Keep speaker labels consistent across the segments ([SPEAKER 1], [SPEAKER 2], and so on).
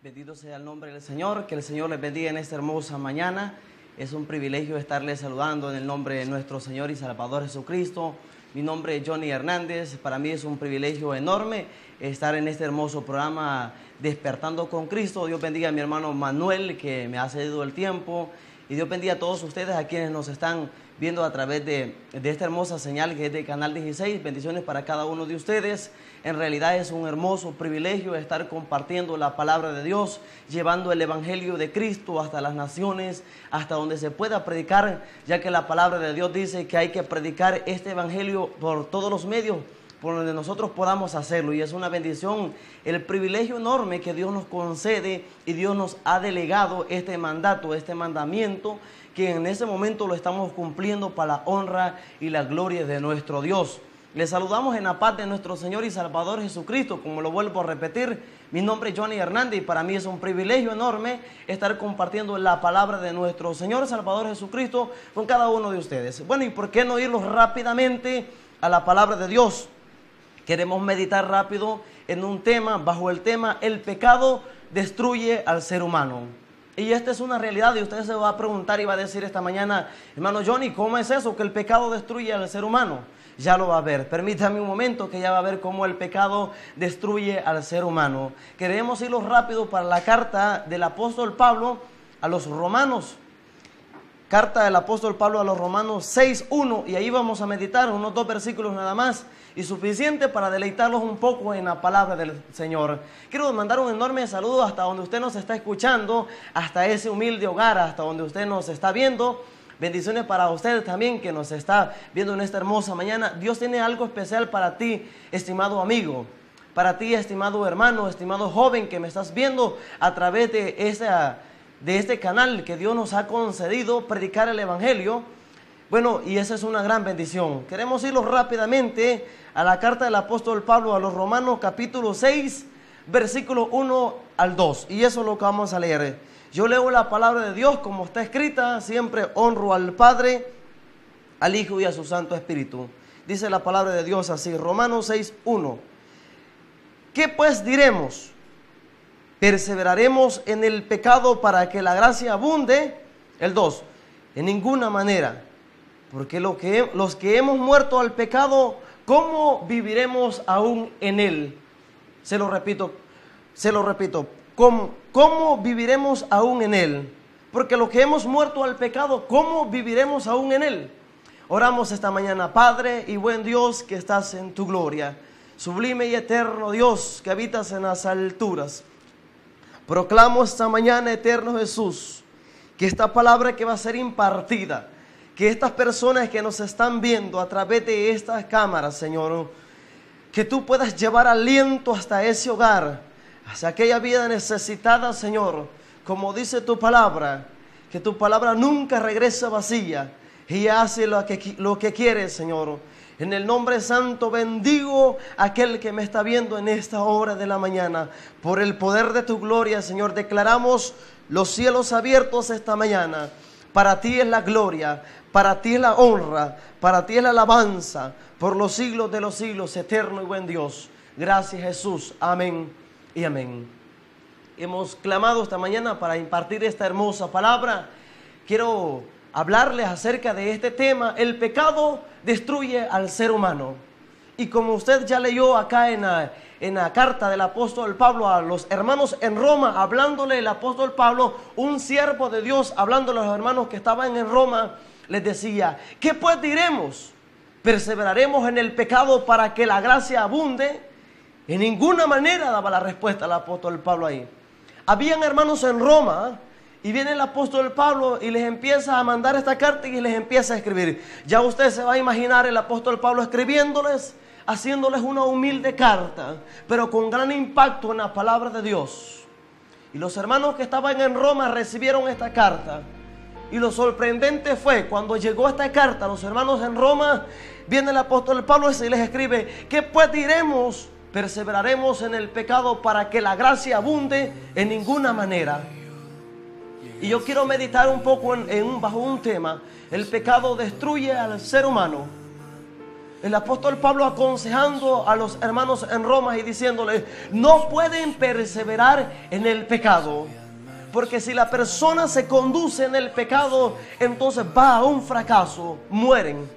[SPEAKER 1] Bendito sea el nombre del Señor, que el Señor les bendiga en esta hermosa mañana. Es un privilegio estarles saludando en el nombre de nuestro Señor y Salvador Jesucristo. Mi nombre es Johnny Hernández. Para mí es un privilegio enorme estar en este hermoso programa Despertando con Cristo. Dios bendiga a mi hermano Manuel, que me ha cedido el tiempo. Y Dios bendiga a todos ustedes, a quienes nos están viendo a través de esta hermosa señal que es de Canal 16. Bendiciones para cada uno de ustedes. En realidad es un hermoso privilegio estar compartiendo la palabra de Dios, llevando el Evangelio de Cristo hasta las naciones, hasta donde se pueda predicar, ya que la palabra de Dios dice que hay que predicar este Evangelio por todos los medios, por donde nosotros podamos hacerlo. Y es una bendición, el privilegio enorme que Dios nos concede y Dios nos ha delegado este mandato, este mandamiento, que en ese momento lo estamos cumpliendo para la honra y la gloria de nuestro Dios. Les saludamos en la paz de nuestro Señor y Salvador Jesucristo. Como lo vuelvo a repetir, mi nombre es Johnny Hernández y para mí es un privilegio enorme estar compartiendo la palabra de nuestro Señor y Salvador Jesucristo con cada uno de ustedes. Bueno, ¿y por qué no irnos rápidamente a la palabra de Dios? Queremos meditar rápido en un tema, bajo el tema, el pecado destruye al ser humano. Y esta es una realidad y usted se va a preguntar y va a decir esta mañana, hermano Johnny, ¿cómo es eso que el pecado destruye al ser humano? Ya lo va a ver. Permítame un momento que ya va a ver cómo el pecado destruye al ser humano. Queremos irlo rápido para la carta del apóstol Pablo a los romanos. Carta del apóstol Pablo a los romanos 6:1, y ahí vamos a meditar unos 2 versículos nada más y suficiente para deleitarlos un poco en la palabra del Señor. Quiero mandar un enorme saludo hasta donde usted nos está escuchando, hasta ese humilde hogar, hasta donde usted nos está viendo. Bendiciones para usted también que nos está viendo en esta hermosa mañana. Dios tiene algo especial para ti, estimado amigo, para ti, estimado hermano, estimado joven que me estás viendo a través de este canal que Dios nos ha concedido, predicar el Evangelio. Bueno, y esa es una gran bendición. Queremos irlo rápidamente a la carta del apóstol Pablo a los Romanos capítulo 6, versículo 1 al 2. Y eso es lo que vamos a leer. Yo leo la palabra de Dios como está escrita, siempre honro al Padre, al Hijo y a su Santo Espíritu. Dice la palabra de Dios así, Romanos 6:1. ¿Qué pues diremos? ¿Perseveraremos en el pecado para que la gracia abunde? El 2. En ninguna manera, porque los que hemos muerto al pecado, ¿cómo viviremos aún en él? Se lo repito. ¿Cómo viviremos aún en él? Porque los que hemos muerto al pecado, ¿cómo viviremos aún en él? Oramos esta mañana. Padre y buen Dios que estás en tu gloria, sublime y eterno Dios que habitas en las alturas, proclamo esta mañana, eterno Jesús, que esta palabra que va a ser impartida, que estas personas que nos están viendo a través de estas cámaras, Señor, que tú puedas llevar aliento hasta ese hogar, hacia aquella vida necesitada, Señor, como dice tu palabra, que tu palabra nunca regresa vacía y hace lo que quiere, Señor. En el nombre santo bendigo a aquel que me está viendo en esta hora de la mañana. Por el poder de tu gloria, Señor, declaramos los cielos abiertos esta mañana. Para ti es la gloria, para ti es la honra, para ti es la alabanza, por los siglos de los siglos, eterno y buen Dios. Gracias, Jesús. Amén y amén. Hemos clamado esta mañana para impartir esta hermosa palabra. Quiero hablarles acerca de este tema, el pecado destruye al ser humano. Y como usted ya leyó acá en la carta del apóstol Pablo a los hermanos en Roma, hablándole el apóstol Pablo, un siervo de Dios, hablándole a los hermanos que estaban en Roma, les decía, ¿qué pues diremos? ¿Perseveraremos en el pecado para que la gracia abunde? En ninguna manera, daba la respuesta al apóstol Pablo ahí. Habían hermanos en Roma, y viene el apóstol Pablo y les empieza a mandar esta carta y les empieza a escribir. Ya usted se va a imaginar el apóstol Pablo escribiéndoles, haciéndoles una humilde carta, pero con gran impacto en la palabra de Dios. Y los hermanos que estaban en Roma recibieron esta carta. Y lo sorprendente fue cuando llegó esta carta a los hermanos en Roma, viene el apóstol Pablo y les escribe, ¿qué pues diremos? ¿Perseveraremos en el pecado para que la gracia abunde? En ninguna manera. Y yo quiero meditar un poco bajo un tema. El pecado destruye al ser humano.
[SPEAKER 2] El apóstol Pablo aconsejando a los hermanos en Roma y diciéndoles: no pueden perseverar en el pecado, porque si la persona se conduce en el pecado, entonces va a un fracaso, mueren.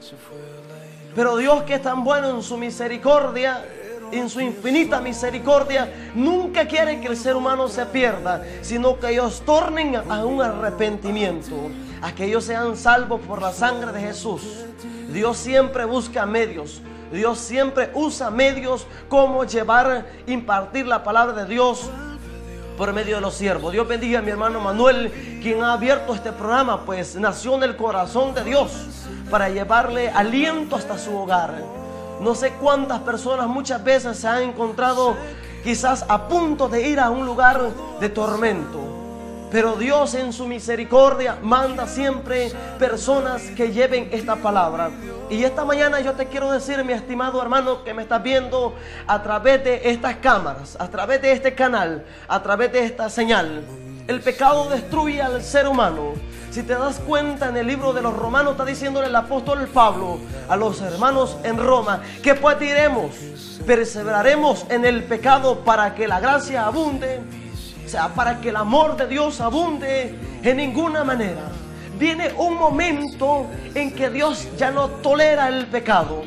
[SPEAKER 2] Pero Dios, que es tan bueno en su misericordia, en su infinita misericordia, nunca quiere que el ser humano se pierda, sino que ellos tornen a un arrepentimiento, a que ellos sean salvos por la sangre de Jesús. Dios siempre busca medios. Dios siempre usa medios como impartir la palabra de Dios por medio de los siervos. Dios bendiga a mi hermano Manuel, quien ha abierto este programa, pues nació en el corazón de Dios para llevarle aliento hasta su hogar. No sé cuántas personas muchas veces se han encontrado quizás a punto de ir a un lugar de tormento, pero Dios en su misericordia manda siempre personas que lleven esta palabra. Y esta mañana yo te quiero decir, mi estimado hermano que me estás viendo a través de estas cámaras, a través de este canal, a través de esta señal, el pecado destruye al ser humano. Si te das cuenta, en el libro de los Romanos está diciéndole el apóstol Pablo a los hermanos en Roma: que pues diremos, perseveraremos en el pecado para que la gracia abunde, o sea, para que el amor de Dios abunde. En ninguna manera. Viene un momento en que Dios ya no tolera el pecado.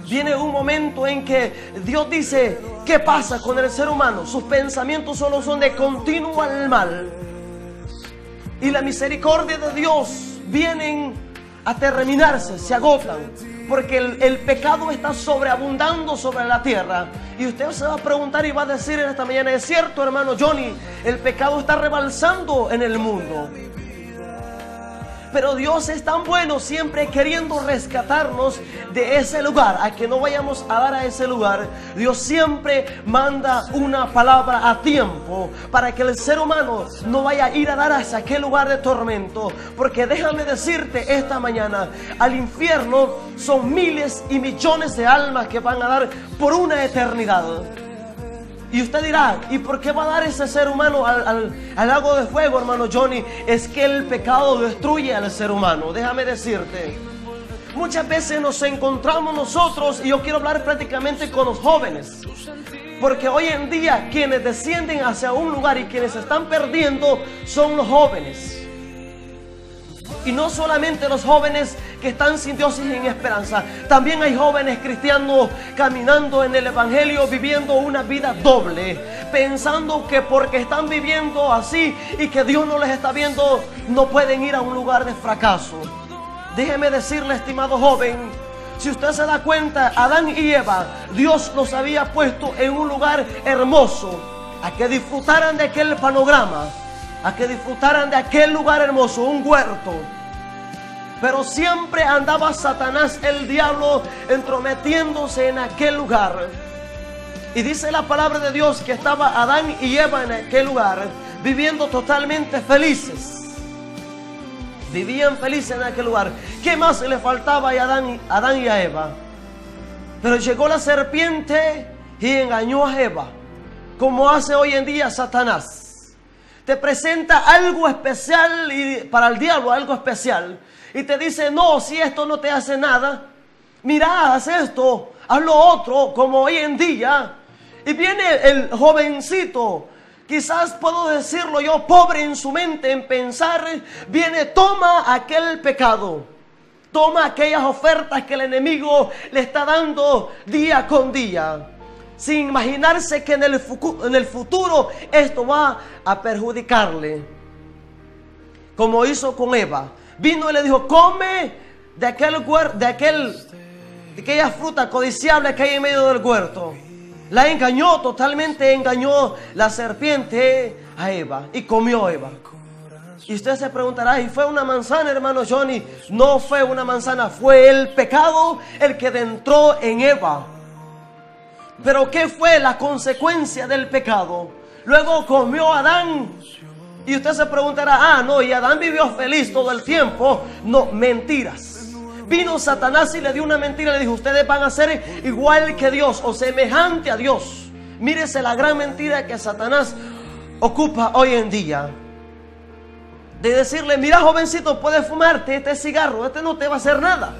[SPEAKER 2] Viene un momento en que Dios dice: ¿qué pasa con el ser humano? Sus pensamientos solo son de continuo al mal. Y la misericordia de Dios vienen a terminarse, se agotan, porque el pecado está sobreabundando sobre la tierra. Y usted se va a preguntar y va a decir en esta mañana: es cierto, hermano Johnny, el pecado está rebalsando en el mundo. Pero Dios es tan bueno, siempre queriendo rescatarnos de ese lugar, a que no vayamos a dar a ese lugar. Dios siempre manda una palabra a tiempo para que el ser humano no vaya a ir a dar hacia aquel lugar de tormento. Porque déjame decirte esta mañana, al infierno son miles y millones de almas que van a dar por una eternidad. Y usted dirá: ¿y por qué va a dar ese ser humano al lago de fuego, hermano Johnny? Es que el pecado destruye al ser humano. Déjame decirte, muchas veces nos encontramos nosotros, y yo quiero hablar prácticamente con los jóvenes, porque hoy en día quienes descienden hacia un lugar y quienes se están perdiendo son los jóvenes. Y no solamente los jóvenes que están sin Dios y sin esperanza. También hay jóvenes cristianos caminando en el evangelio, viviendo una vida doble, pensando que porque están viviendo así y que Dios no les está viendo, no pueden ir a un lugar de fracaso. Déjeme decirle, estimado joven, si usted se da cuenta, Adán y Eva, Dios los había puesto en un lugar hermoso, a que disfrutaran de aquel panorama, a que disfrutaran de aquel lugar hermoso, un huerto. Pero siempre andaba Satanás, el diablo, entrometiéndose en aquel lugar. Y dice la palabra de Dios que estaba Adán y Eva en aquel lugar, viviendo totalmente felices. Vivían felices en aquel lugar. ¿Qué más le faltaba a Adán y a Eva? Pero llegó la serpiente y engañó a Eva, como hace hoy en día Satanás. Te presenta algo especial, y para el diablo algo especial, y te dice: no, si esto no te hace nada, mira, haz esto, haz lo otro, como hoy en día. Y viene el jovencito, quizás puedo decirlo yo, pobre en su mente, en pensar, viene, toma aquel pecado, toma aquellas ofertas que el enemigo le está dando día con día, sin imaginarse que en el futuro esto va a perjudicarle, como hizo con Eva. Vino y le dijo: come de aquella fruta codiciable que hay en medio del huerto. La engañó, totalmente engañó la serpiente a Eva, y comió Eva. Y usted se preguntará: ¿y fue una manzana, hermano Johnny? No fue una manzana, fue el pecado el que entró en Eva. Pero ¿qué fue la consecuencia del pecado? Luego comió Adán. Y usted se preguntará: no, y Adán vivió feliz todo el tiempo. No, mentiras. Vino Satanás y le dio una mentira, le dijo: ustedes van a ser igual que Dios, o semejante a Dios. Mírese la gran mentira que Satanás ocupa hoy en día, de decirle: mira, jovencito, puedes fumarte este cigarro, este no te va a hacer nada.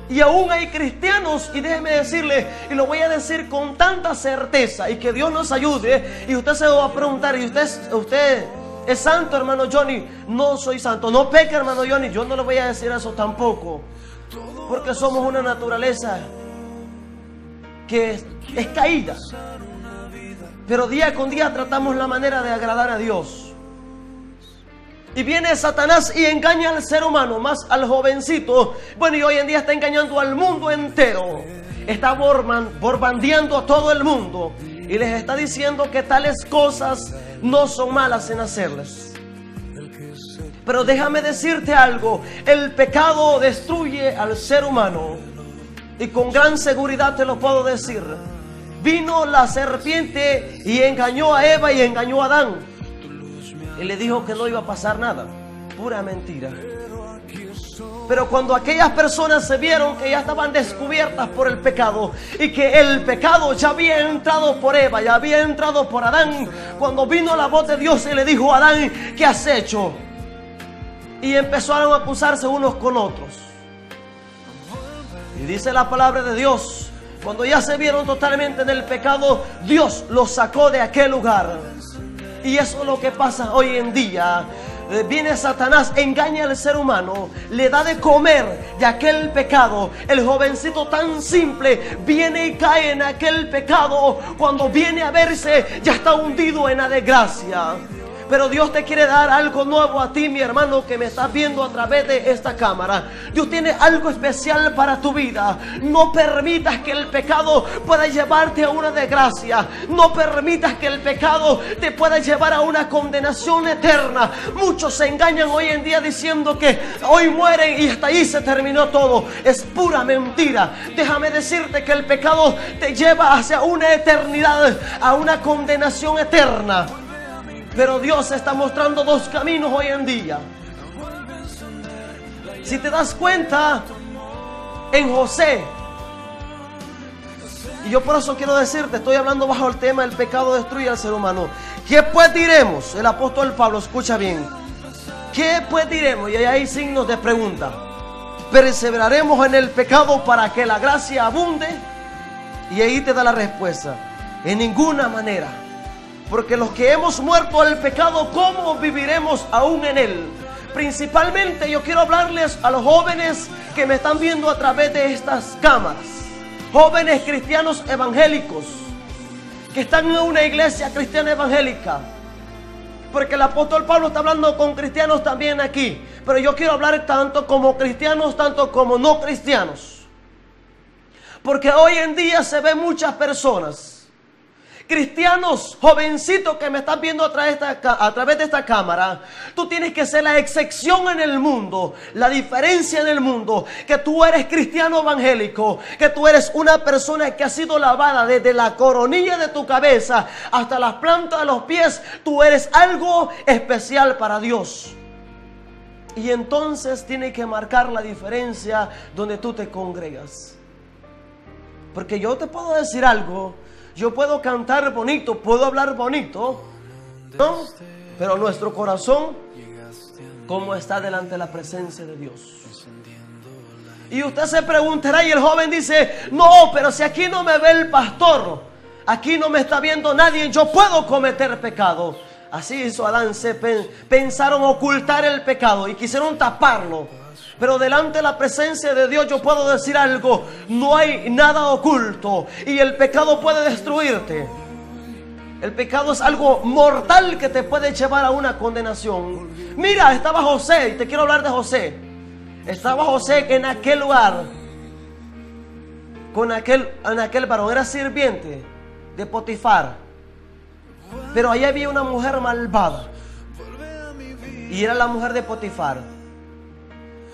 [SPEAKER 2] Y aún hay cristianos, y déjeme decirle, y lo voy a decir con tanta certeza, y que Dios nos ayude. Y usted se va a preguntar, ¿y usted es santo, hermano Johnny? No soy santo. No peque, hermano Johnny. Yo no le voy a decir eso tampoco, porque somos una naturaleza que es caída, pero día con día tratamos la manera de agradar a Dios. Y viene Satanás y engaña al ser humano, más al jovencito. Bueno, y hoy en día está engañando al mundo entero. Está bombardeando a todo el mundo y les está diciendo que tales cosas no son malas en hacerlas. Pero déjame decirte algo: el pecado destruye al ser humano, y con gran seguridad te lo puedo decir. Vino la serpiente y engañó a Eva y engañó a Adán, y le dijo que no iba a pasar nada. Pura mentira. Pero cuando aquellas personas se vieron que ya estaban descubiertas por el pecado, y que el pecado ya había entrado por Eva, ya había entrado por Adán, cuando vino la voz de Dios y le dijo a Adán: ¿qué has hecho? Y empezaron a acusarse unos con otros. Y dice la palabra de Dios, cuando ya se vieron totalmente en el pecado, Dios los sacó de aquel lugar. Y eso es lo que pasa hoy en día. Viene Satanás, engaña al ser humano, le da de comer de aquel pecado. El jovencito tan simple viene y cae en aquel pecado. Cuando viene a verse, ya está hundido en la desgracia. Pero Dios te quiere dar algo nuevo a ti, mi hermano, que me estás viendo a través de esta cámara. Dios tiene algo especial para tu vida. No permitas que el pecado pueda llevarte a una desgracia. No permitas que el pecado te pueda llevar a una condenación eterna. Muchos se engañan hoy en día diciendo que hoy mueren y hasta ahí se terminó todo. Es pura mentira. Déjame decirte que el pecado te lleva hacia una eternidad, a una condenación eterna. Pero Dios está mostrando dos caminos hoy en día. Si te das cuenta, en José, y yo por eso quiero decirte, estoy hablando bajo el tema: el pecado destruye al ser humano. ¿Qué pues diremos? El apóstol Pablo, escucha bien. ¿Qué pues diremos? Y ahí hay signos de pregunta. ¿Perseveraremos en el pecado para que la gracia abunde? Y ahí te da la respuesta: en ninguna manera. Porque los que hemos muerto al pecado, ¿cómo viviremos aún en él? Principalmente yo quiero hablarles a los jóvenes que me están viendo a través de estas cámaras. Jóvenes cristianos evangélicos que están en una iglesia cristiana evangélica. Porque el apóstol Pablo está hablando con cristianos también aquí. Pero yo quiero hablar tanto como cristianos, tanto como no cristianos. Porque hoy en día se ven muchas personas, cristianos, jovencitos que me están viendo a través de esta cámara. Tú tienes que ser la excepción en el mundo, la diferencia en el mundo. Que tú eres cristiano evangélico, que tú eres una persona que ha sido lavada desde la coronilla de tu cabeza hasta las plantas de los pies. Tú eres algo especial para Dios. Y entonces tiene que marcar la diferencia donde tú te congregas. Porque yo te puedo decir algo: yo puedo cantar bonito, puedo hablar bonito, ¿no? Pero nuestro corazón, ¿cómo está delante de la presencia de Dios? Y usted se preguntará, y el joven dice: no, pero si aquí no me ve el pastor, aquí no me está viendo nadie, yo puedo cometer pecado. Así hizo Adán. Pensaron ocultar el pecado y quisieron taparlo. Pero delante de la presencia de Dios yo puedo decir algo: no hay nada oculto, y el pecado puede destruirte. El pecado es algo mortal que te puede llevar a una condenación. Mira, estaba José, y te quiero hablar de José. Estaba José en aquel lugar en aquel varón, era sirviente de Potifar. Pero ahí había una mujer malvada, y era la mujer de Potifar.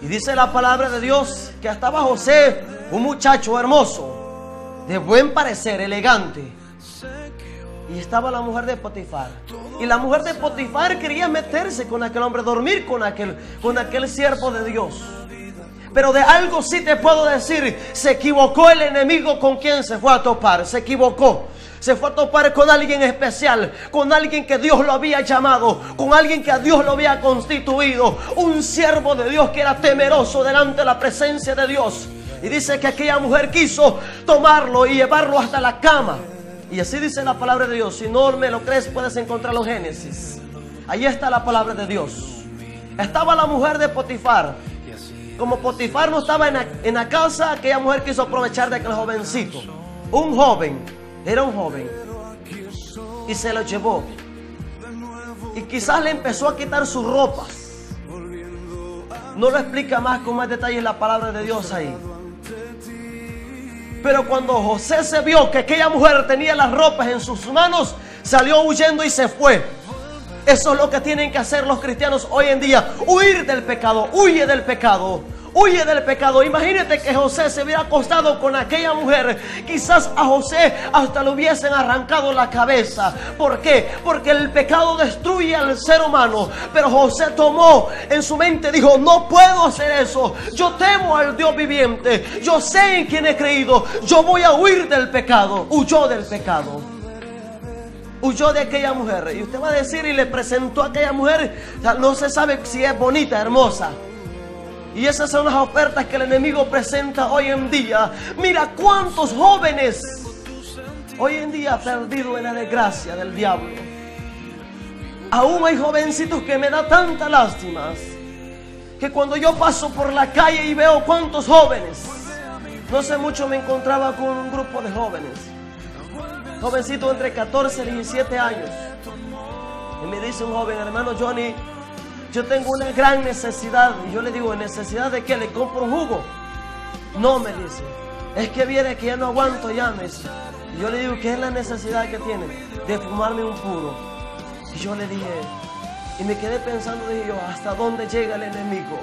[SPEAKER 2] Y dice la palabra de Dios que estaba José, un muchacho hermoso, de buen parecer, elegante. Y estaba la mujer de Potifar. Y la mujer de Potifar quería meterse con aquel hombre, dormir con aquel siervo de Dios. Pero de algo sí te puedo decir: se equivocó el enemigo con quien se fue a topar. Se equivocó. Se fue a topar con alguien especial, con alguien que Dios lo había llamado, con alguien que a Dios lo había constituido, un siervo de Dios que era temeroso delante de la presencia de Dios. Y dice que aquella mujer quiso tomarlo y llevarlo hasta la cama. Y así dice la palabra de Dios. Si no me lo crees, puedes encontrarlo en Génesis. Ahí está la palabra de Dios. Estaba la mujer de Potifar. Como Potifar no estaba en la casa, aquella mujer quiso aprovechar de aquel jovencito. Un joven, era un joven. Y se lo llevó. Y quizás le empezó a quitar sus ropas. No lo explica más con más detalles la palabra de Dios ahí. Pero cuando José se vio que aquella mujer tenía las ropas en sus manos, salió huyendo y se fue. Eso es lo que tienen que hacer los cristianos hoy en día. Huir del pecado, huye del pecado. Huye del pecado. Imagínate que José se hubiera acostado con aquella mujer. Quizás a José hasta le hubiesen arrancado la cabeza. ¿Por qué? Porque el pecado destruye al ser humano. Pero José tomó en su mente, dijo: no puedo hacer eso. Yo temo al Dios viviente. Yo sé en quién he creído. Yo voy a huir del pecado. Huyó del pecado. Huyó de aquella mujer. Y usted va a decir, y le presentó a aquella mujer. O sea, no se sabe si es bonita, hermosa. Y esas son las ofertas que el enemigo presenta hoy en día. Mira cuántos jóvenes hoy en día perdidos en la desgracia del diablo. Aún hay jovencitos que me da tanta lástima, que cuando yo paso por la calle y veo cuántos jóvenes, no sé mucho, me encontraba con un grupo de jóvenes, jovencitos entre 14 y 17 años. Y me dice un joven: hermano Johnny, yo tengo una gran necesidad. Y yo le digo: ¿necesidad de qué? ¿Le compro un jugo? No, me dice, es que viene que ya no aguanto ya, me dice. Y yo le digo: ¿qué es la necesidad que tiene? De fumarme un puro. Y yo le dije, y me quedé pensando, dije yo, ¿hasta dónde llega el enemigo?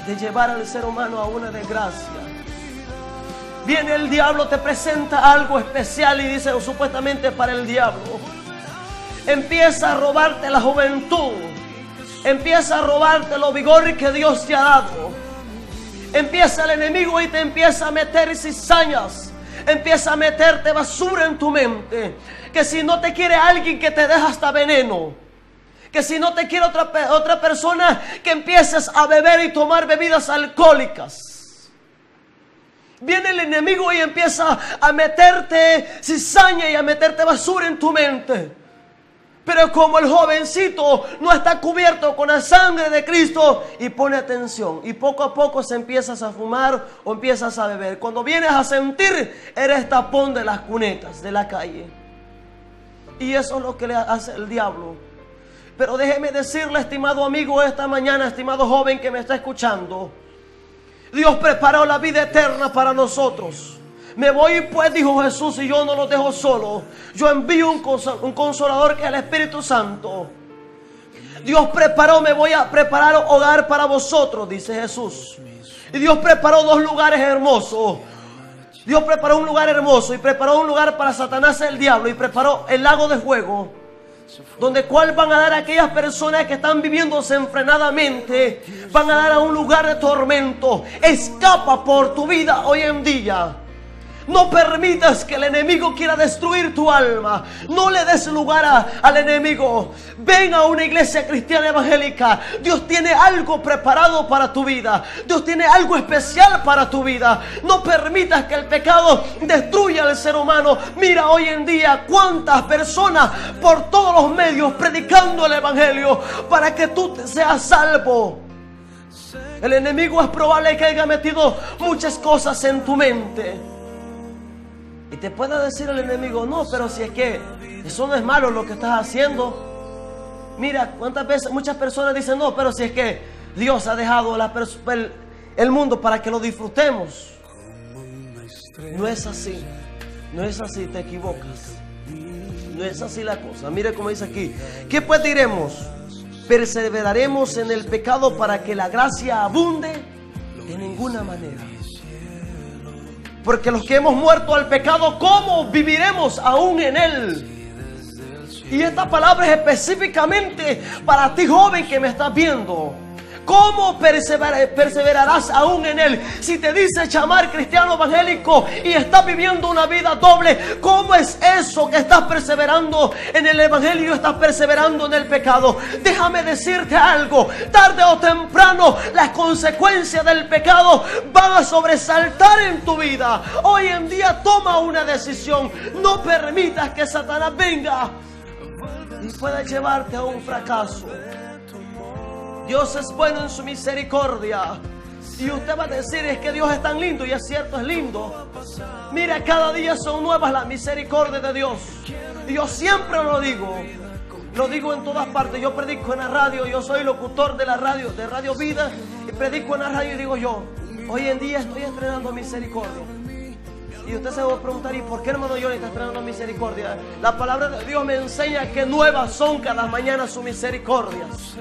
[SPEAKER 2] De llevar al ser humano a una desgracia. Viene el diablo, te presenta algo especial y dice supuestamente para el diablo. Empieza a robarte la juventud. Empieza a robarte los vigores que Dios te ha dado. Empieza el enemigo y te empieza a meter cizañas. Empieza a meterte basura en tu mente. Que si no te quiere alguien, que te deja hasta veneno. Que si no te quiere otra persona, que empieces a beber y tomar bebidas alcohólicas. Viene el enemigo y empieza a meterte cizaña y a meterte basura en tu mente. Pero como el jovencito no está cubierto con la sangre de Cristo, y pone atención, y poco a poco se empiezas a fumar o empiezas a beber. Cuando vienes a sentir, eres tapón de las cunetas de la calle. Y eso es lo que le hace el diablo. Pero déjeme decirle, estimado amigo, esta mañana, estimado joven que me está escuchando, Dios preparó la vida eterna para nosotros. Me voy pues, dijo Jesús, y yo no los dejo solo. Yo envío un consolador, que es el Espíritu Santo. Dios preparó, me voy a preparar hogar para vosotros, dice Jesús. Y Dios preparó dos lugares hermosos. Dios preparó un lugar hermoso y preparó un lugar para Satanás, el diablo, y preparó el lago de fuego, donde cual van a dar a aquellas personas que están viviendo desenfrenadamente. Van a dar a un lugar de tormento. Escapa por tu vida hoy en día. No permitas que el enemigo quiera destruir tu alma. No le des lugar al enemigo. Ven a una iglesia cristiana evangélica. Dios tiene algo preparado para tu vida. Dios tiene algo especial para tu vida. No permitas que el pecado destruya al ser humano. Mira hoy en día cuántas personas por todos los medios predicando el evangelio para que tú seas salvo. El enemigo es probable que haya metido muchas cosas en tu mente. Y te puede decir el enemigo: no, pero si es que eso no es malo lo que estás haciendo. Mira, cuántas veces muchas personas dicen: no, pero si es que Dios ha dejado el mundo para que lo disfrutemos. No es así. No es así, te equivocas. No es así la cosa. Mire cómo dice aquí: ¿qué pues diremos? ¿Perseveraremos en el pecado para que la gracia abunde? De ninguna manera. Porque los que hemos muerto al pecado, ¿cómo viviremos aún en él? Y esta palabra es específicamente para ti, joven, que me estás viendo. ¿cómo perseverarás aún en él? Si te dice llamar cristiano evangélico y estás viviendo una vida doble, ¿cómo es eso que estás perseverando en el evangelio y estás perseverando en el pecado? Déjame decirte algo, tarde o temprano las consecuencias del pecado van a sobresaltar en tu vida. Hoy en día toma una decisión, no permitas que Satanás venga y pueda llevarte a un fracaso. Dios es bueno en su misericordia. Y usted va a decir, es que Dios es tan lindo, y es cierto, es lindo. Mira, cada día son nuevas las misericordias de Dios. Y yo siempre lo digo en todas partes. Yo predico en la radio, yo soy locutor de la radio, de Radio Vida, y predico en la radio y digo yo, hoy en día estoy estrenando misericordia. Y usted se va a preguntar, ¿y por qué, hermano Johnny, está estrenando misericordia? La palabra de Dios me enseña que nuevas son cada mañana sus misericordias.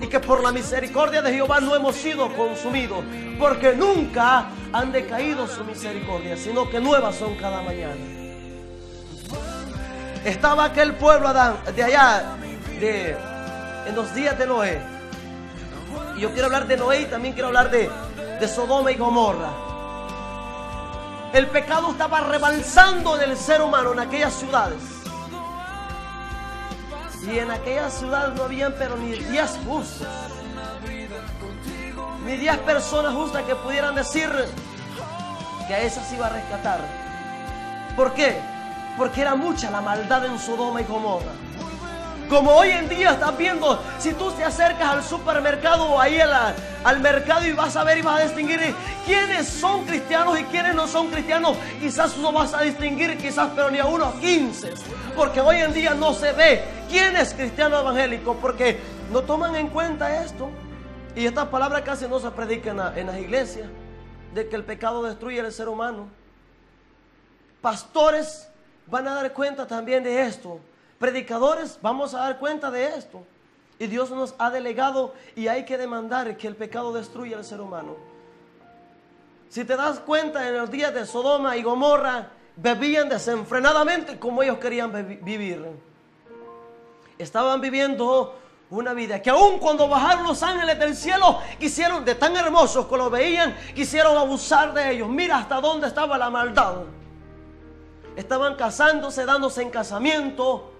[SPEAKER 2] Y que por la misericordia de Jehová no hemos sido consumidos, porque nunca han decaído su misericordia, sino que nuevas son cada mañana. Estaba aquel pueblo de allá, en los días de Noé. Y yo quiero hablar de Noé y también quiero hablar de Sodoma y Gomorra. El pecado estaba rebalsando en el ser humano en aquellas ciudades. Y en aquellas ciudades no habían pero ni 10 justos, ni 10 personas justas que pudieran decir que a esas iba a rescatar. ¿Por qué? Porque era mucha la maldad en Sodoma y Gomorra. Como hoy en día estás viendo, si tú te acercas al supermercado o ahí al mercado y vas a ver y vas a distinguir quiénes son cristianos y quiénes no son cristianos, quizás no vas a distinguir, quizás, pero ni a unos 15, porque hoy en día no se ve quién es cristiano evangélico, porque no toman en cuenta esto. Y estas palabras casi no se predican en las iglesias, de que el pecado destruye al ser humano. Pastores van a dar cuenta también de esto. Predicadores, vamos a dar cuenta de esto. Y Dios nos ha delegado y hay que demandar que el pecado destruya al ser humano. Si te das cuenta, en los días de Sodoma y Gomorra bebían desenfrenadamente como ellos querían vivir. Estaban viviendo una vida que aun cuando bajaron los ángeles del cielo, quisieron, de tan hermosos que los veían, quisieron abusar de ellos. Mira hasta dónde estaba la maldad. Estaban casándose, dándose en casamiento,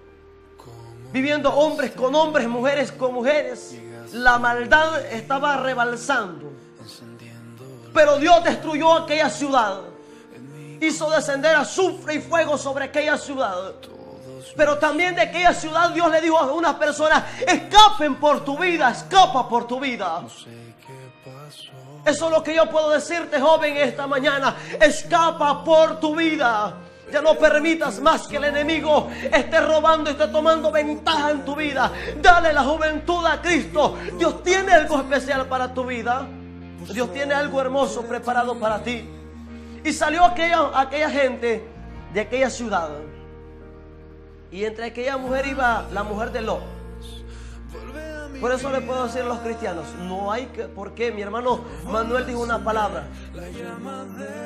[SPEAKER 2] viviendo hombres con hombres, mujeres con mujeres. La maldad estaba rebalsando. Pero Dios destruyó aquella ciudad. Hizo descender azufre y fuego sobre aquella ciudad. Pero también de aquella ciudad Dios le dijo a unas personas, escapen por tu vida, escapa por tu vida. Eso es lo que yo puedo decirte, joven, esta mañana. Escapa por tu vida. Ya no permitas más que el enemigo esté robando y esté tomando ventaja en tu vida. Dale la juventud a Cristo. Dios tiene algo especial para tu vida. Dios tiene algo hermoso preparado para ti. Y salió aquella gente de aquella ciudad. Y entre aquella mujer iba la mujer de Lot. Por eso le puedo decir a los cristianos, no hay que, porque mi hermano Manuel dijo una palabra,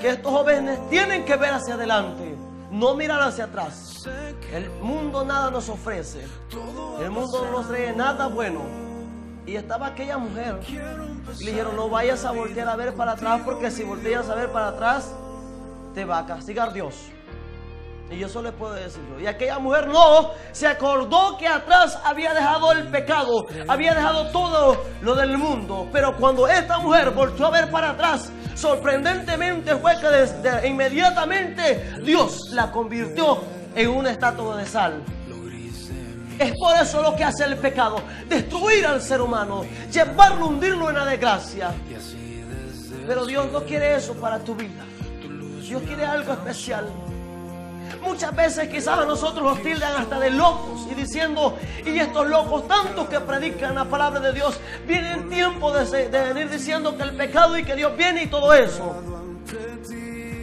[SPEAKER 2] que estos jóvenes tienen que ver hacia adelante, no mirar hacia atrás. El mundo nada nos ofrece, el mundo no nos trae nada bueno. Y estaba aquella mujer, le dijeron, no vayas a voltear a ver para atrás, porque si volteas a ver para atrás te va a castigar Dios. Y eso le puedo decir yo. Y aquella mujer no se acordó que atrás había dejado el pecado, había dejado todo lo del mundo. Pero cuando esta mujer volvió a ver para atrás, sorprendentemente fue que inmediatamente Dios la convirtió en una estatua de sal. Es por eso lo que hace el pecado, destruir al ser humano, llevarlo, hundirlo en la desgracia. Pero Dios no quiere eso para tu vida. Dios quiere algo especial. Muchas veces quizás a nosotros nos tildan hasta de locos y diciendo, y estos locos tantos que predican la palabra de Dios, vienen tiempo de venir diciendo que el pecado y que Dios viene y todo eso.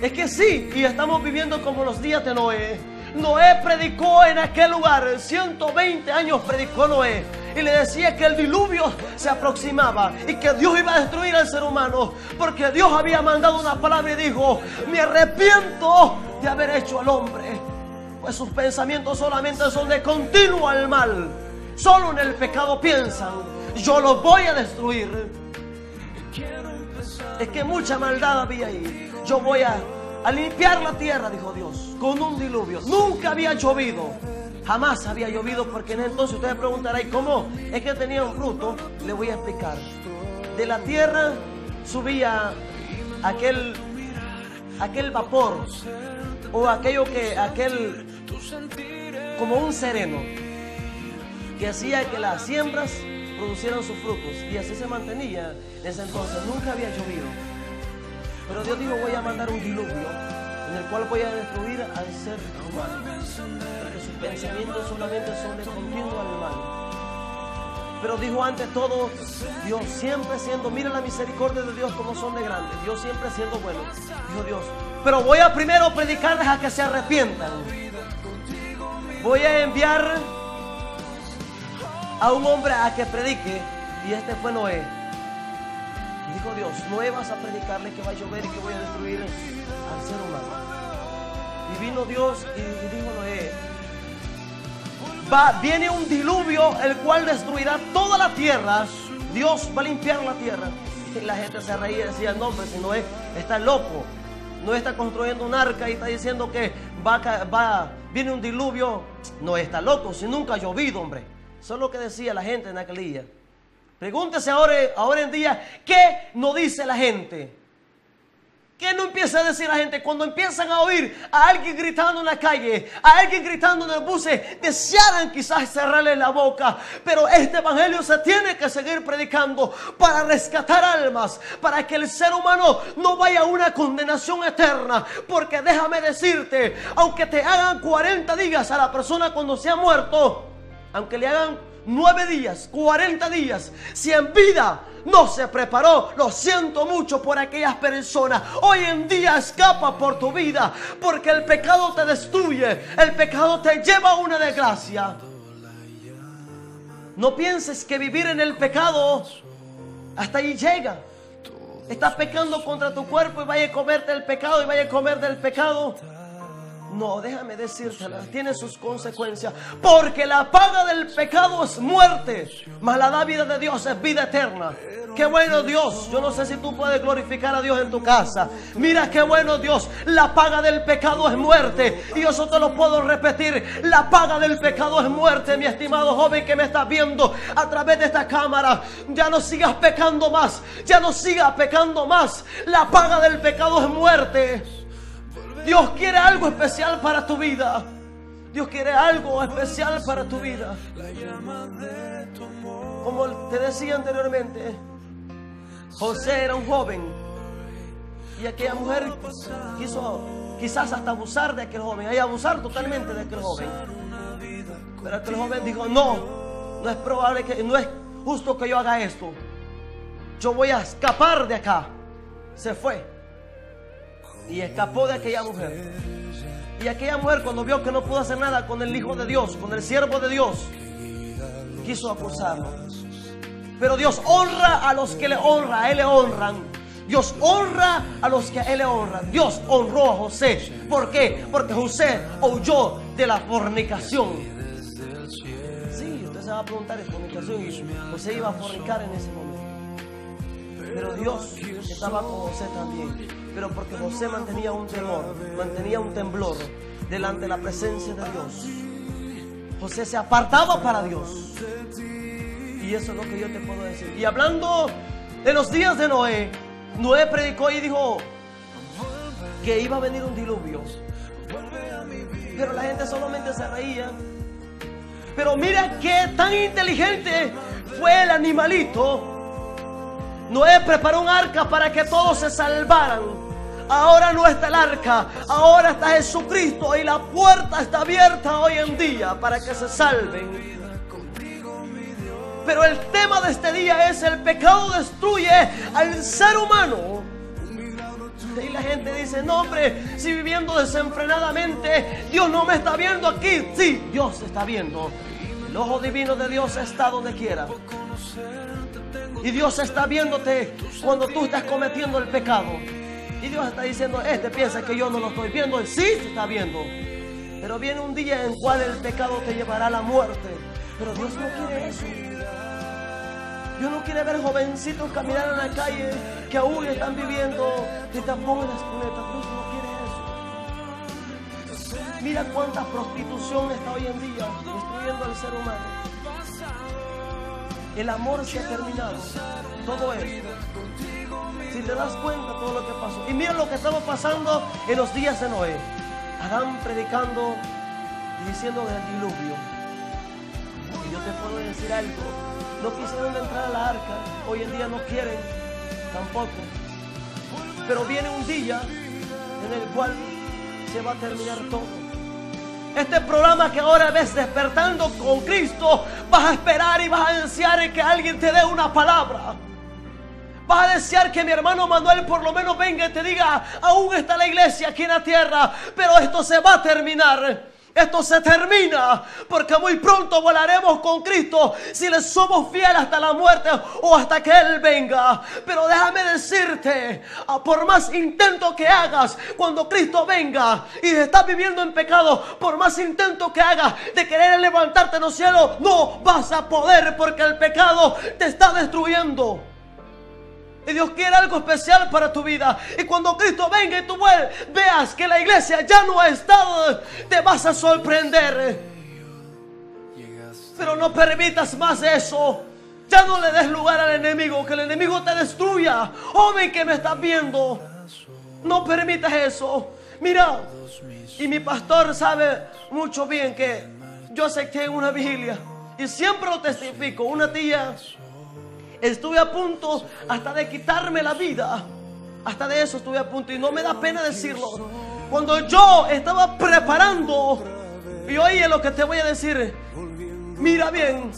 [SPEAKER 2] Es que sí, y estamos viviendo como los días de Noé. Noé predicó en aquel lugar, 120 años predicó Noé, y le decía que el diluvio se aproximaba y que Dios iba a destruir al ser humano, porque Dios había mandado una palabra y dijo, me arrepiento de haber hecho al hombre, pues sus pensamientos solamente son de continuo al mal, solo en el pecado piensan. yo los voy a destruir. Es que mucha maldad había ahí. Yo voy a limpiar la tierra, dijo Dios, con un diluvio. Nunca había llovido, jamás había llovido, porque en entonces ustedes preguntarán, ¿y cómo es que tenía un fruto? Le voy a explicar. De la tierra subía aquel vapor, o como un sereno, que hacía que las siembras producieran sus frutos, y así se mantenía en ese entonces. Nunca había llovido, pero Dios dijo, voy a mandar un diluvio en el cual voy a destruir al ser humano, porque sus pensamientos solamente son de continuo al mal. Pero dijo, ante todo, Dios siempre siendo, mira la misericordia de Dios como son de grandes, Dios siempre siendo bueno. Dijo Dios, pero voy a primero predicarles a que se arrepientan. Voy a enviar a un hombre a que predique, y este fue Noé. Y dijo Dios, Noé, vas a predicarle que va a llover y que voy a destruir al ser humano. Y vino Dios y dijo Noé, viene un diluvio el cual destruirá toda la tierra. Dios va a limpiar la tierra. Y la gente se reía y decía, no, hombre, si Noé está loco. Noé está construyendo un arca y está diciendo que viene un diluvio. Noé está loco, si nunca ha llovido, hombre. Eso es lo que decía la gente en aquel día. Pregúntese ahora en día, ¿qué no dice la gente? ¿Qué no empieza a decir la gente cuando empiezan a oír a alguien gritando en la calle, a alguien gritando en el bus? Desearan quizás cerrarle la boca, pero este evangelio se tiene que seguir predicando para rescatar almas, para que el ser humano no vaya a una condenación eterna. Porque déjame decirte, aunque te hagan 40 días a la persona cuando se ha muerto, aunque le hagan 9 días, 40 días, si en vida no se preparó, lo siento mucho por aquellas personas. Hoy en día escapa por tu vida, porque el pecado te destruye, el pecado te lleva a una desgracia. No pienses que vivir en el pecado hasta ahí llega. Estás pecando contra tu cuerpo y vaya a comerte el pecado y vaya a comer del pecado. No, déjame decírtela, tiene sus consecuencias. Porque la paga del pecado es muerte, mas la dádiva de Dios es vida eterna. Qué bueno Dios. Yo no sé si tú puedes glorificar a Dios en tu casa. Mira qué bueno Dios. La paga del pecado es muerte. Y eso te lo puedo repetir. La paga del pecado es muerte, mi estimado joven que me estás viendo a través de esta cámara. Ya no sigas pecando más. Ya no sigas pecando más. La paga del pecado es muerte. Dios quiere algo especial para tu vida. Dios quiere algo especial para tu vida. Como te decía anteriormente, José era un joven y aquella mujer quiso quizás hasta abusar de aquel joven, abusar totalmente de aquel joven. Pero aquel joven dijo, no es probable, no es justo que yo haga esto. Yo voy a escapar de acá. Se fue y escapó de aquella mujer. Y aquella mujer, cuando vio que no pudo hacer nada con el Hijo de Dios, con el siervo de Dios, quiso acusarlo. Pero Dios honra a los que le honran, a Él le honran. Dios honra a los que a Él le honran. Dios honró a José. ¿Por qué? Porque José huyó de la fornicación. Sí, usted se va a preguntar, ¿es fornicación? Y José iba a fornicar en ese momento. Pero Dios estaba con José también. Pero porque José mantenía un temor, mantenía un temblor delante de la presencia de Dios. José se apartaba para Dios. Y eso es lo que yo te puedo decir. Y hablando de los días de Noé, Noé predicó y dijo que iba a venir un diluvio. Pero la gente solamente se reía. Pero mira qué tan inteligente fue el animalito. Noé preparó un arca para que todos se salvaran. Ahora no está el arca, ahora está Jesucristo y la puerta está abierta hoy en día para que se salven. Pero el tema de este día es: el pecado destruye al ser humano. Y la gente dice: no, hombre, si viviendo desenfrenadamente Dios no me está viendo aquí. Sí, Dios está viendo. El ojo divino de Dios está donde quiera. Y Dios está viéndote cuando tú estás cometiendo el pecado. Y Dios está diciendo: este piensa que yo no lo estoy viendo. Y sí, se está viendo. Pero viene un día en el cual el pecado te llevará a la muerte. Pero Dios no quiere eso. Dios no quiere ver jovencitos caminar en la calle que aún están viviendo de tapón en las cunetas. Dios no quiere eso. Mira cuánta prostitución está hoy en día destruyendo al ser humano. El amor se ha terminado. Todo esto. Si te das cuenta todo lo que pasó. Y mira lo que estaba pasando en los días de Noé. Adán predicando y diciendo del diluvio. Y yo te puedo decir algo. No quisieron entrar a la arca. Hoy en día no quieren tampoco. Pero viene un día en el cual se va a terminar todo. Este programa que ahora ves, Despertando con Cristo, vas a esperar y vas a ansiar que alguien te dé una palabra. Vas a desear que mi hermano Manuel por lo menos venga y te diga: aún está la iglesia aquí en la tierra, pero esto se va a terminar. Esto se termina, porque muy pronto volaremos con Cristo si le somos fieles hasta la muerte o hasta que Él venga. Pero déjame decirte, por más intento que hagas cuando Cristo venga y estás viviendo en pecado, por más intento que hagas de querer levantarte en los cielos, no vas a poder, porque el pecado te está destruyendo. Y Dios quiere algo especial para tu vida. Y cuando Cristo venga y tú veas que la iglesia ya no ha estado, te vas a sorprender. Pero no permitas más eso. Ya no le des lugar al enemigo, que el enemigo te destruya. Joven que me estás viendo, no permitas eso. Mira, y mi pastor sabe mucho bien que yo acepté en una vigilia, y siempre lo testifico. Una tía, estuve a punto hasta de quitarme la vida. Hasta de eso estuve a punto, y no me da pena decirlo. Cuando yo estaba preparando, y oye lo que te voy a decir, mira bien.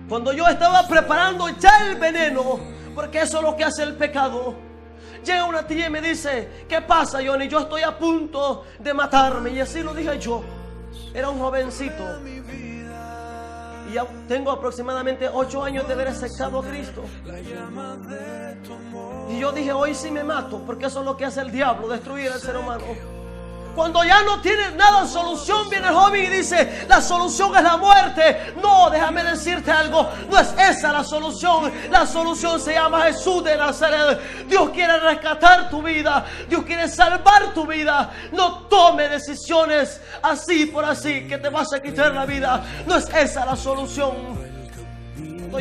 [SPEAKER 2] Cuando yo estaba preparando ya el veneno, porque eso es lo que hace el pecado, llega una tía y me dice: ¿qué pasa, Johnny? Yo estoy a punto de matarme. Y así lo dije yo. Era un jovencito. Y ya tengo aproximadamente 8 años de haber aceptado a Cristo. Y yo dije: hoy sí me mato, porque eso es lo que hace el diablo, destruir al ser humano. Cuando ya no tienes nada solución, viene el joven y dice: la solución es la muerte. No, déjame decirte algo, no es esa la solución. La solución se llama Jesús de Nazaret. Dios quiere rescatar tu vida, Dios quiere salvar tu vida. No tome decisiones así por así que te vas a quitar la vida. No es esa la solución.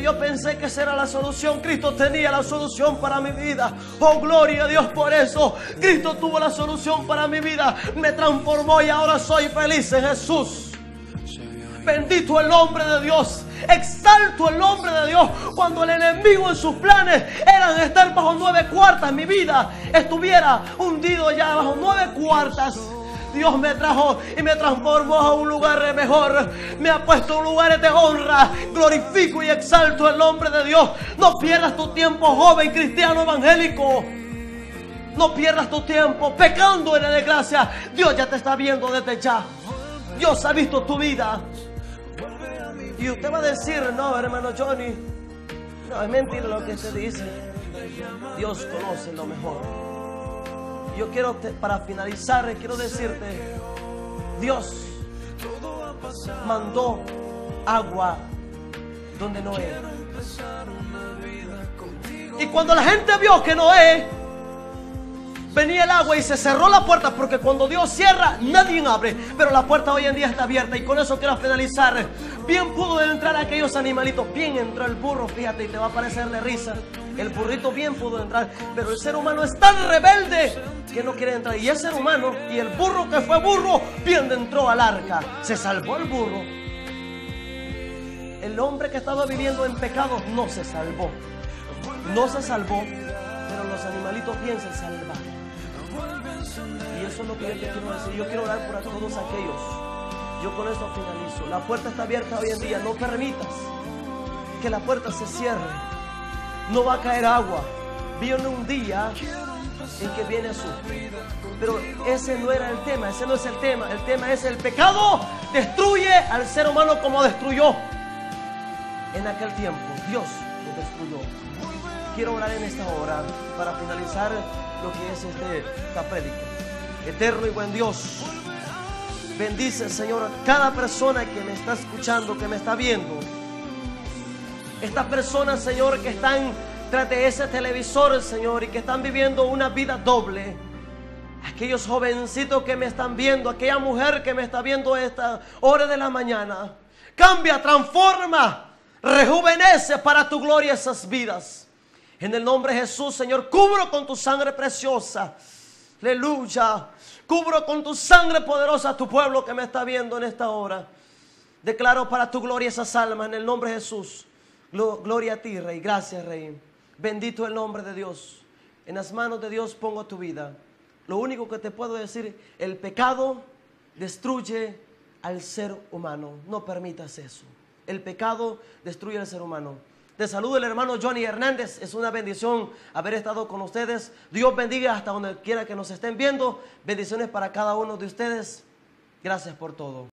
[SPEAKER 2] Yo pensé que esa era la solución. Cristo tenía la solución para mi vida. Oh, gloria a Dios por eso. Cristo tuvo la solución para mi vida. Me transformó y ahora soy feliz en Jesús. Bendito el nombre de Dios. Exalto el nombre de Dios. Cuando el enemigo en sus planes eran estar bajo 9 cuartas, mi vida estuviera hundido ya bajo 9 cuartas. Dios me trajo y me transformó a un lugar mejor. Me ha puesto en lugares de honra. Glorifico y exalto el nombre de Dios. No pierdas tu tiempo, joven cristiano evangélico. No pierdas tu tiempo pecando en la desgracia. Dios ya te está viendo desde ya. Dios ha visto tu vida. Y usted va a decir: no, hermano Johnny, no, es mentira lo que usted dice. Dios conoce lo mejor. Yo quiero, para finalizar, quiero decirte: Dios mandó agua donde Noé. Y cuando la gente vio que Noé venía el agua y se cerró la puerta, porque cuando Dios cierra, nadie abre, pero la puerta hoy en día está abierta. Y con eso quiero finalizar. Bien pudo entrar aquellos animalitos. Bien entró el burro, fíjate, y te va a parecer de risa. El burrito bien pudo entrar, pero el ser humano es tan rebelde que no quiere entrar. Y el ser humano y el burro que fue burro, bien entró al arca. Se salvó el burro. El hombre que estaba viviendo en pecado no se salvó. No se salvó, pero los animalitos bien se salvaron. Y eso es lo que yo te quiero decir. Yo quiero orar por todos aquellos. Yo con esto finalizo. La puerta está abierta hoy en día. No permitas que la puerta se cierre. No va a caer agua. Viene un día en que viene azufre. Pero ese no era el tema. Ese no es el tema. El tema es: el pecado destruye al ser humano como destruyó en aquel tiempo. Dios lo destruyó. Quiero orar en esta hora para finalizar lo que es esta prédica. Eterno y buen Dios, bendice, Señor, a cada persona que me está escuchando, que me está viendo. Estas personas, Señor, que están tras de ese televisor, Señor, y que están viviendo una vida doble. Aquellos jovencitos que me están viendo, aquella mujer que me está viendo a esta hora de la mañana. Cambia, transforma, rejuvenece para tu gloria esas vidas. En el nombre de Jesús, Señor, cubro con tu sangre preciosa. Aleluya. Cubro con tu sangre poderosa a tu pueblo que me está viendo en esta hora. Declaro para tu gloria esas almas en el nombre de Jesús. Gloria a ti, Rey. Gracias, Rey. Bendito el nombre de Dios. En las manos de Dios pongo tu vida. Lo único que te puedo decir, el pecado destruye al ser humano. No permitas eso. El pecado destruye al ser humano. Te saludo el hermano Johnny Hernández. Es una bendición haber estado con ustedes. Dios bendiga hasta donde quiera que nos estén viendo. Bendiciones para cada uno de ustedes. Gracias por todo.